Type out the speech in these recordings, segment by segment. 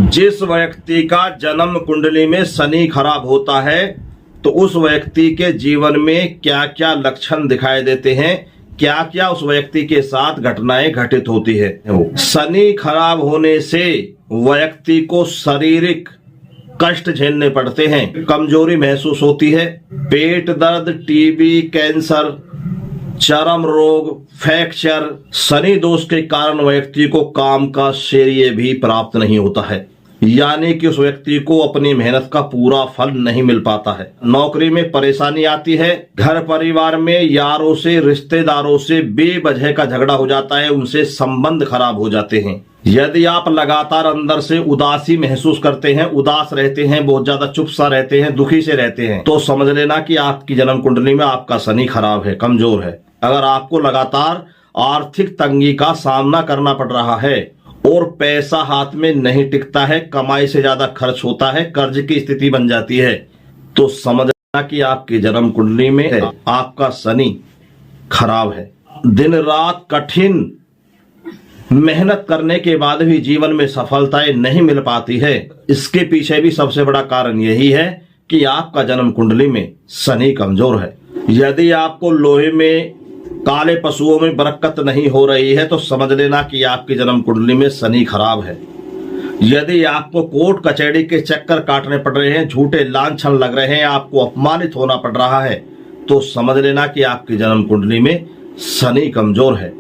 जिस व्यक्ति का जन्म कुंडली में शनि खराब होता है तो उस व्यक्ति के जीवन में क्या क्या लक्षण दिखाई देते हैं, क्या क्या उस व्यक्ति के साथ घटनाएं घटित होती है। शनि खराब होने से व्यक्ति को शारीरिक कष्ट झेलने पड़ते हैं, कमजोरी महसूस होती है, पेट दर्द, टीबी, कैंसर, चर्म रोग, फ्रैक्चर। शनि दोष के कारण व्यक्ति को काम का श्रेय भी प्राप्त नहीं होता है, यानी कि उस व्यक्ति को अपनी मेहनत का पूरा फल नहीं मिल पाता है। नौकरी में परेशानी आती है, घर परिवार में यारों से, रिश्तेदारों से बेवजह का झगड़ा हो जाता है, उनसे संबंध खराब हो जाते हैं। यदि आप लगातार अंदर से उदासी महसूस करते हैं, उदास रहते हैं, बहुत ज्यादा चुप सा रहते हैं, दुखी से रहते हैं, तो समझ लेना कि आपकी जन्म कुंडली में आपका शनि खराब है, कमजोर है। अगर आपको लगातार आर्थिक तंगी का सामना करना पड़ रहा है और पैसा हाथ में नहीं टिकता है, कमाई से ज्यादा खर्च होता है, कर्ज की स्थिति बन जाती है, तो समझना कि आपकी जन्म कुंडली में आपका शनि खराब है। दिन रात कठिन मेहनत करने के बाद भी जीवन में सफलताएं नहीं मिल पाती है। इसके पीछे भी सबसे बड़ा कारण यही है कि आपका जन्म कुंडली में शनि कमजोर है। यदि आपको लोहे में, काले पशुओं में बरकत नहीं हो रही है तो समझ लेना कि आपकी जन्म कुंडली में शनि खराब है। यदि आपको कोर्ट कचहरी के चक्कर काटने पड़ रहे हैं, झूठे लांछन लग रहे हैं, आपको अपमानित होना पड़ रहा है, तो समझ लेना कि आपकी जन्म कुंडली में शनि कमजोर है।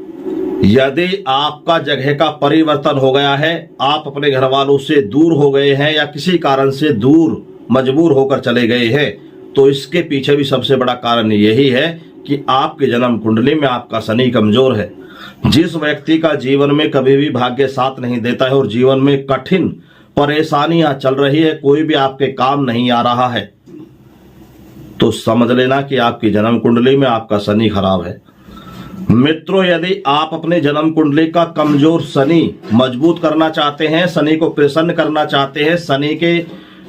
यदि आपका जगह का परिवर्तन हो गया है, आप अपने घर वालों से दूर हो गए हैं या किसी कारण से दूर मजबूर होकर चले गए हैं, तो इसके पीछे भी सबसे बड़ा कारण यही है कि आपके जन्म कुंडली में आपका शनि कमजोर है। जिस व्यक्ति का जीवन में कभी भी भाग्य साथ नहीं देता है और जीवन में कठिन परेशानियां चल रही है, कोई भी आपके काम नहीं आ रहा है, तो समझ लेना कि आपकी जन्म कुंडली में आपका शनि खराब है। मित्रों, यदि आप अपने जन्म कुंडली का कमजोर शनि मजबूत करना चाहते हैं, शनि को प्रसन्न करना चाहते हैं, शनि के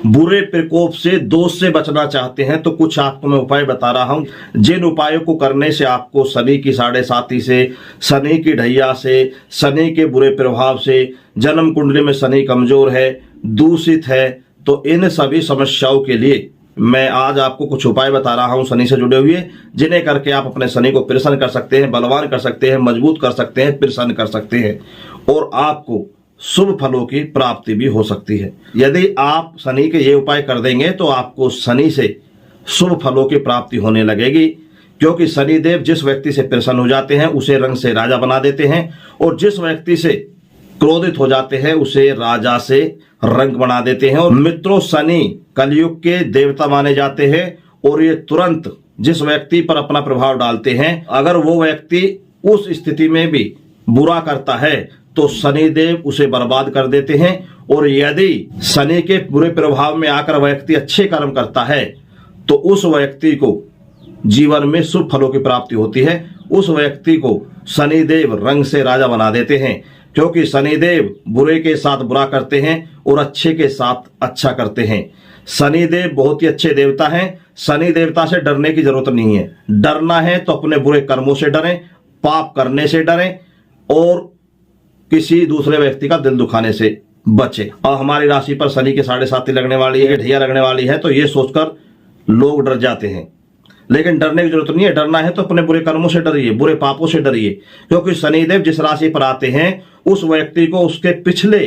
बुरे प्रकोप से, दोष से बचना चाहते हैं, तो कुछ आपको मैं उपाय बता रहा हूं, जिन उपायों को करने से आपको शनि की 7.5 से, शनि की ढैया से, शनि के बुरे प्रभाव से, जन्म कुंडली में शनि कमजोर है, दूषित है, तो इन सभी समस्याओं के लिए मैं आज आपको कुछ उपाय बता रहा हूं शनि से जुड़े हुए, जिन्हें करके आप अपने शनि को प्रसन्न कर सकते हैं, बलवान कर सकते हैं, मजबूत कर सकते हैं, प्रसन्न कर सकते हैं और आपको शुभ फलों की प्राप्ति भी हो सकती है। यदि आप शनि के ये उपाय कर देंगे तो आपको शनि से शुभ फलों की प्राप्ति होने लगेगी, क्योंकि शनि देव जिस व्यक्ति से प्रसन्न हो जाते हैं उसे रंग से राजा बना देते हैं और जिस व्यक्ति से क्रोधित हो जाते हैं उसे राजा से रंग बना देते हैं। और मित्रों, शनि कलयुग के देवता माने जाते हैं और ये तुरंत जिस व्यक्ति पर अपना प्रभाव डालते हैं, अगर वो व्यक्ति उस स्थिति में भी बुरा करता है तो शनिदेव उसे बर्बाद कर देते हैं। और यदि शनि के बुरे प्रभाव में आकर व्यक्ति अच्छे कर्म करता है तो उस व्यक्ति को जीवन में शुभ फलों की प्राप्ति होती है। उस व्यक्ति को शनिदेव रंग से राजा बना देते हैं, क्योंकि शनिदेव बुरे के साथ बुरा करते हैं और अच्छे के साथ अच्छा करते हैं। शनिदेव बहुत ही अच्छे देवता हैं। शनि देवता से डरने की जरूरत नहीं है। डरना है तो अपने बुरे कर्मों से डरें, पाप करने से डरें और किसी दूसरे व्यक्ति का दिल दुखाने से बचे। और हमारी राशि पर शनि के 7.5 लगने वाली है, ढैया लगने वाली है, तो ये सोचकर लोग डर जाते हैं, लेकिन डरने की जरूरत नहीं है। डरना है तो अपने बुरे कर्मों से डरिए, बुरे पापों से डरिए, क्योंकि शनिदेव जिस राशि पर आते हैं उस व्यक्ति को उसके पिछले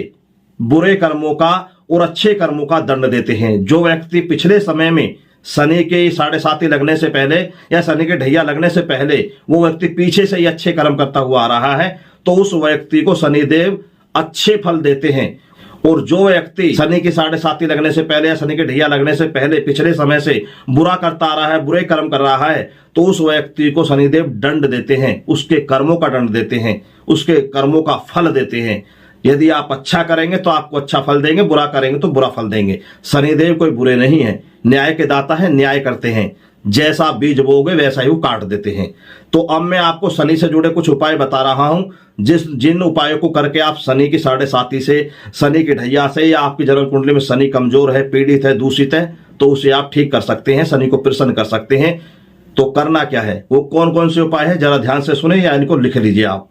बुरे कर्मों का और अच्छे कर्मों का दंड देते हैं। जो व्यक्ति पिछले समय में शनि के 7.5 लगने से पहले या शनि के ढैया लगने से पहले वो व्यक्ति पीछे से ही अच्छे कर्म करता हुआ आ रहा है, तो उस व्यक्ति को शनिदेव अच्छे फल देते हैं। और जो व्यक्ति शनि की 7.5 लगने से पहले या शनि के ढैया लगने से पहले पिछले समय से बुरा करता आ रहा है, बुरे कर्म कर रहा है, तो उस व्यक्ति को शनिदेव दंड देते हैं, उसके कर्मों का दंड देते हैं, उसके कर्मों का फल देते हैं। यदि आप अच्छा करेंगे तो आपको अच्छा फल देंगे, बुरा करेंगे तो बुरा फल देंगे। शनिदेव कोई बुरे नहीं है, न्याय के दाता है, न्याय करते हैं। जैसा बीज बोगे वैसा ही वो काट देते हैं। तो अब मैं आपको शनि से जुड़े कुछ उपाय बता रहा हूं, जिन उपायों को करके आप शनि की 7.5 से, शनि की ढैया से, या आपकी जन्म कुंडली में शनि कमजोर है, पीड़ित है, दूषित है, तो उसे आप ठीक कर सकते हैं, शनि को प्रसन्न कर सकते हैं। तो करना क्या है, वो कौन कौन से उपाय है, जरा ध्यान से सुने या इनको लिख लीजिए आप।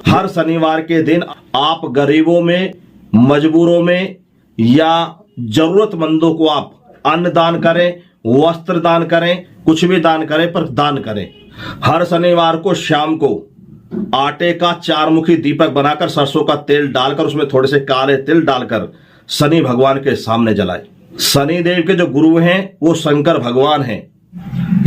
हर शनिवार के दिन आप गरीबों में, मजबूरों में, या जरूरतमंदों को आप अन्न दान करें, वस्त्र दान करें, कुछ भी दान करें, पर दान करें। हर शनिवार को शाम को आटे का 4 मुखी दीपक बनाकर सरसों का तेल डालकर उसमें थोड़े से काले तिल डालकर शनि भगवान के सामने जलाएं। शनि देव के जो गुरु हैं वो शंकर भगवान हैं।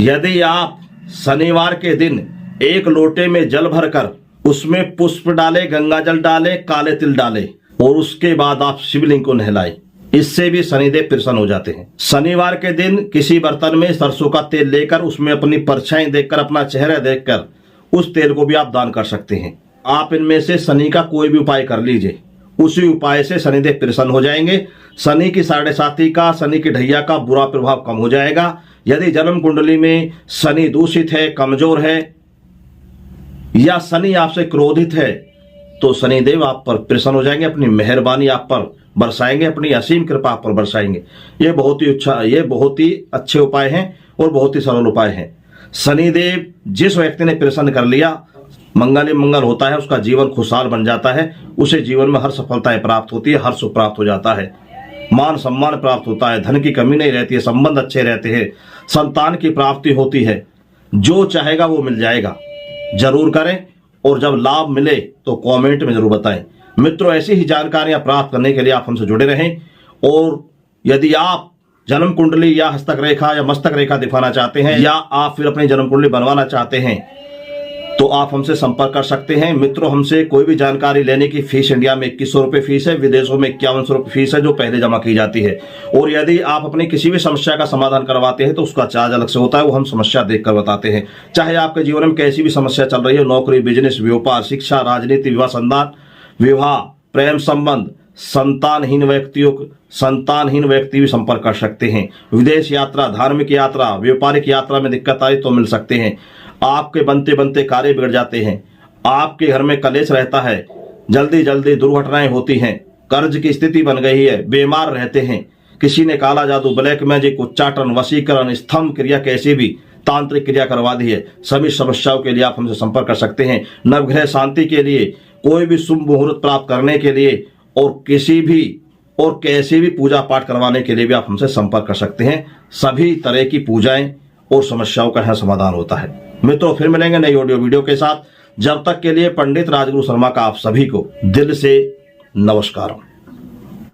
यदि आप शनिवार के दिन 1 लोटे में जल भरकर उसमें पुष्प डालें, गंगा जल डालें, काले तिल डालें और उसके बाद आप शिवलिंग को नहलाएं, इससे भी शनिदेव प्रसन्न हो जाते हैं। शनिवार के दिन किसी बर्तन में सरसों का तेल लेकर उसमें अपनी परछाई देखकर, अपना चेहरा देखकर उस तेल को भी आप दान कर सकते हैं। आप इनमें से शनि का कोई भी उपाय कर लीजिए, उसी उपाय से शनिदेव प्रसन्न हो जाएंगे। शनि की 7.5 का, शनि की ढैया का बुरा प्रभाव कम हो जाएगा। यदि जन्म कुंडली में शनि दूषित है, कमजोर है या शनि आपसे क्रोधित है तो शनिदेव आप पर प्रसन्न हो जाएंगे, अपनी मेहरबानी आप पर बरसाएंगे, अपनी असीम कृपा आप पर बरसाएंगे। ये बहुत ही अच्छे उपाय हैं और बहुत ही सरल उपाय हैं। शनिदेव जिस व्यक्ति ने प्रसन्न कर लिया, मंगल ही मंगल होता है, उसका जीवन खुशहाल बन जाता है, उसे जीवन में हर सफलताएं प्राप्त होती है, हर सुख प्राप्त हो जाता है, मान सम्मान प्राप्त होता है, धन की कमी नहीं रहती है, संबंध अच्छे रहते हैं, संतान की प्राप्ति होती है, जो चाहेगा वो मिल जाएगा। जरूर करें और जब लाभ मिले तो कमेंट में जरूर बताएं। मित्रों, ऐसी ही जानकारियां प्राप्त करने के लिए आप हमसे जुड़े रहें और यदि आप जन्म कुंडली या हस्तक रेखा या मस्तक रेखा दिखाना चाहते हैं या आप फिर अपनी जन्म कुंडली बनवाना चाहते हैं तो आप हमसे संपर्क कर सकते हैं। मित्रों, हमसे कोई भी जानकारी लेने की फीस इंडिया में 2100 रुपये फीस है, विदेशों में 5100 रुपये फीस है, जो पहले जमा की जाती है। और यदि आप अपनी किसी भी समस्या का समाधान करवाते हैं तो उसका चार्ज अलग से होता है, वो हम समस्या देखकर बताते हैं। चाहे आपके जीवन में कैसी भी समस्या चल रही हो, नौकरी, बिजनेस, व्यापार, शिक्षा, राजनीति, विवाह संतान, विवाह, प्रेम संबंध, संतानहीन व्यक्ति भी संपर्क कर सकते हैं। विदेश यात्रा, धार्मिक यात्रा, व्यापारिक यात्रा में दिक्कत आई तो मिल सकते हैं। आपके बनते बनते कार्य बिगड़ जाते हैं, आपके घर में कलेश रहता है, जल्दी जल्दी दुर्घटनाएं होती हैं, कर्ज की स्थिति बन गई है, बीमार रहते हैं, किसी ने काला जादू, ब्लैक मैजिक, उच्चाटन, वशीकरण, स्तंभ क्रिया, कैसे भी तांत्रिक क्रिया करवा दी है, सभी समस्याओं के लिए आप हमसे संपर्क कर सकते हैं। नवग्रह शांति के लिए, कोई भी शुभ मुहूर्त प्राप्त करने के लिए और कैसी भी पूजा पाठ करवाने के लिए भी आप हमसे संपर्क कर सकते हैं। सभी तरह की पूजाएं और समस्याओं का यहाँ समाधान होता है। मित्रों, फिर मिलेंगे नई ऑडियो वीडियो के साथ। जब तक के लिए पंडित राजगुरु शर्मा का आप सभी को दिल से नमस्कार।